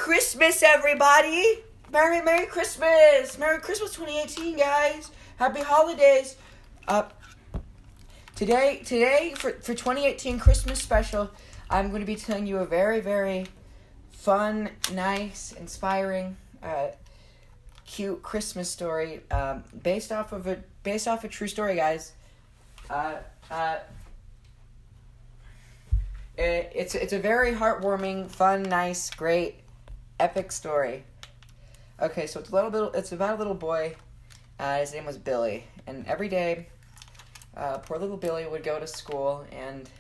Christmas, everybody! Merry Christmas! Merry Christmas 2018, guys! Happy holidays! Today for 2018 Christmas special, I'm going to be telling you a very fun, nice, inspiring, cute Christmas story, based off a true story, guys. It's a very heartwarming, fun, nice, great, epic story. Okay, so it's about a little boy. His name was Billy, and every day, poor little Billy would go to school, and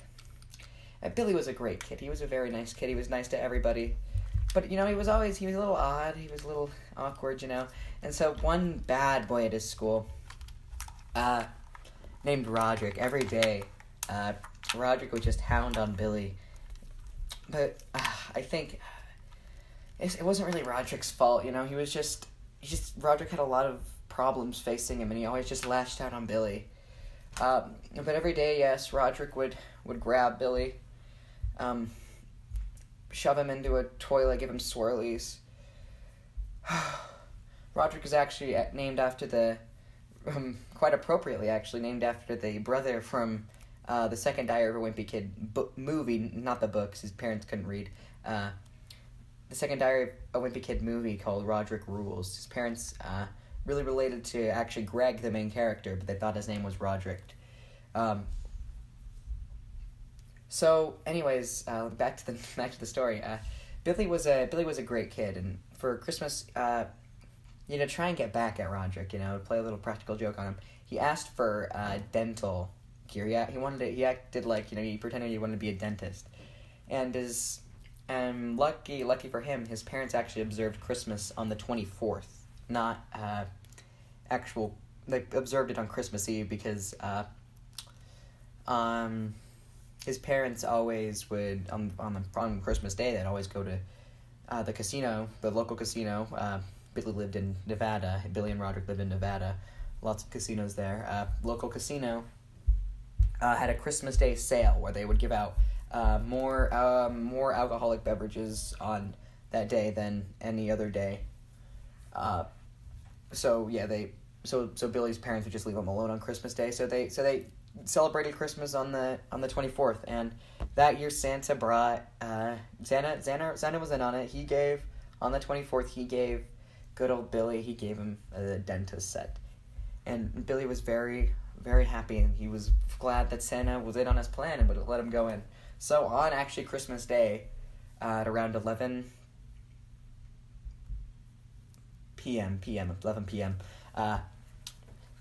Billy was a great kid. He was a very nice kid. He was nice to everybody, but he was a little odd. He was a little awkward, And so one bad boy at his school, named Roderick, every day, Roderick would just hound on Billy. But I think it wasn't really Roderick's fault, Roderick had a lot of problems facing him, and he always just lashed out on Billy. But every day, yes, Roderick would grab Billy, shove him into a toilet, give him swirlies. Roderick was actually named after quite appropriately actually, named after the brother from the Second Diary of a Wimpy Kid movie, not the books, his parents couldn't read. The Second Diary of a Wimpy Kid movie called Roderick Rules. His parents really related to actually Greg, the main character, but they thought his name was Roderick. So, anyways, back to the story. Billy was a great kid, and for Christmas, try and get back at Roderick, play a little practical joke on him. He asked for dental gear. Yeah, he acted like, he pretended he wanted to be a dentist. And lucky for him, his parents actually observed Christmas on the 24th, not they observed it on Christmas Eve because his parents always would on Christmas Day, they'd always go to the casino, the local casino. Billy lived in Nevada. Billy and Roderick lived in Nevada. Lots of casinos there. Local casino had a Christmas Day sale where they would give out more alcoholic beverages on that day than any other day. So Billy's parents would just leave him alone on Christmas Day. So they celebrated Christmas on the 24th, and that year Santa was in on it. He gave on the 24th. He gave good old Billy. He gave him a dentist set, and Billy was very happy, and he was glad that Santa was in on his plan and would let him go in. So on actually Christmas Day, at around 11 p.m.,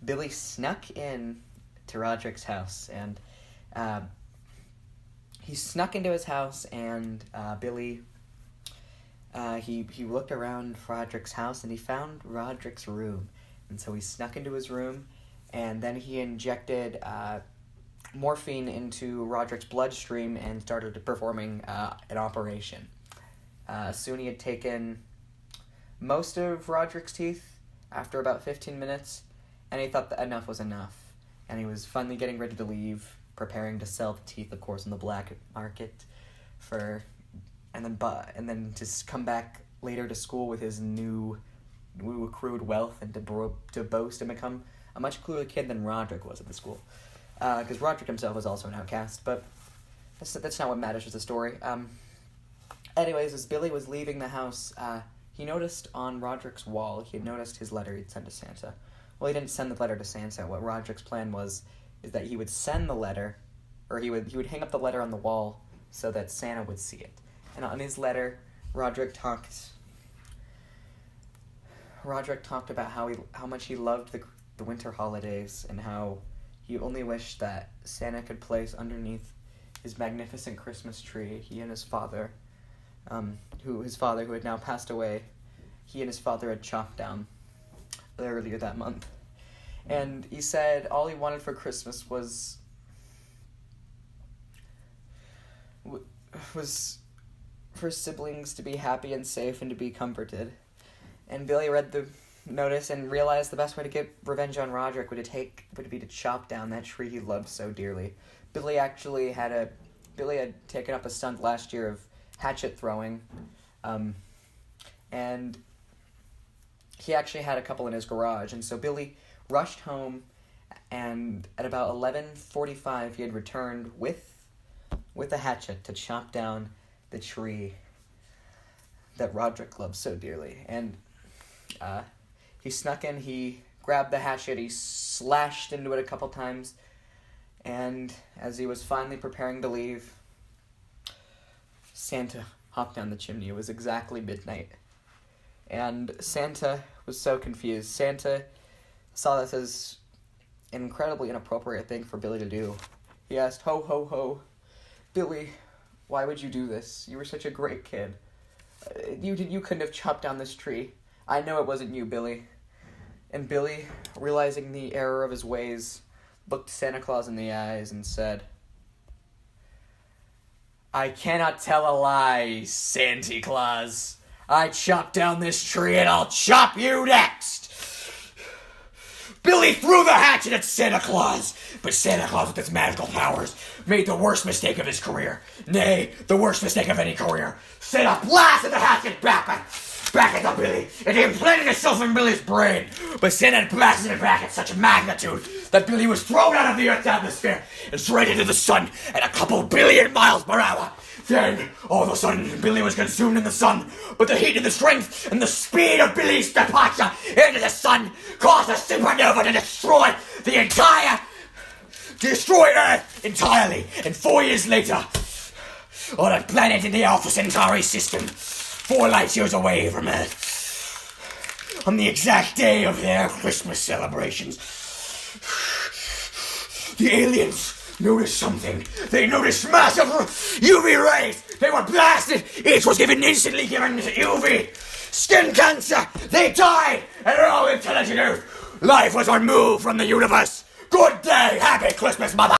Billy snuck in to Roderick's house, and he snuck into his house, and Billy, he looked around Roderick's house, and he found Roderick's room, and so he snuck into his room, and then he injected morphine into Roderick's bloodstream and started performing an operation. Soon he had taken most of Roderick's teeth after about 15 minutes, and he thought that enough was enough. And he was finally getting ready to leave, preparing to sell the teeth, of course, on the black market, and then just come back later to school with his new accrued wealth and to boast and become a much cooler kid than Roderick was at the school. Because Roderick himself was also an outcast, but that's not what matters with the story. Anyways, as Billy was leaving the house, he noticed on Roderick's wall, he had noticed his letter he'd sent to Santa. Well, he didn't send the letter to Santa. What Roderick's plan is that he would send the letter, or he would hang up the letter on the wall so that Santa would see it. And on his letter, Roderick talked about how much he loved the winter holidays, and how he only wished that Santa could place underneath his magnificent Christmas tree, he and his father, who had now passed away, he and his father had chopped down earlier that month. And he said all he wanted for Christmas was for siblings to be happy and safe and to be comforted. And Billy read the notice and realized the best way to get revenge on Roderick would be to chop down that tree he loved so dearly. Billy had taken up a stunt last year of hatchet throwing, and he actually had a couple in his garage. And so Billy rushed home, and at about 11:45 he had returned with a hatchet to chop down the tree that Roderick loved so dearly. And he snuck in, he grabbed the hatchet, he slashed into it a couple times, and as he was finally preparing to leave, Santa hopped down the chimney. It was exactly midnight. And Santa was so confused. Santa saw this as an incredibly inappropriate thing for Billy to do. He asked, "Ho, ho, ho, Billy, why would you do this? You were such a great kid. You couldn't have chopped down this tree. I know it wasn't you, Billy." And Billy, realizing the error of his ways, looked Santa Claus in the eyes and said, "I cannot tell a lie, Santy Claus. I chopped down this tree and I'll chop you next." Billy threw the hatchet at Santa Claus, but Santa Claus, with his magical powers, made the worst mistake of his career. Nay, the worst mistake of any career. Santa blasted the hatchet back at Billy. It implanted itself in Billy's brain, but Santa blasted it back at such magnitude that Billy was thrown out of the Earth's atmosphere and straight into the sun at a couple billion miles per hour. Then, all of a sudden, Billy was consumed in the sun, but the heat and the strength and the speed of Billy's departure into the sun caused a supernova to destroy Earth entirely. And 4 years later, on a planet in the Alpha Centauri system, 4 light years away from Earth, on the exact day of their Christmas celebrations, the aliens noticed something. They noticed massive UV rays. They were blasted. Each was instantly given UV skin cancer. They died, and all intelligent Earth life was removed from the universe. Good day, happy Christmas, mother.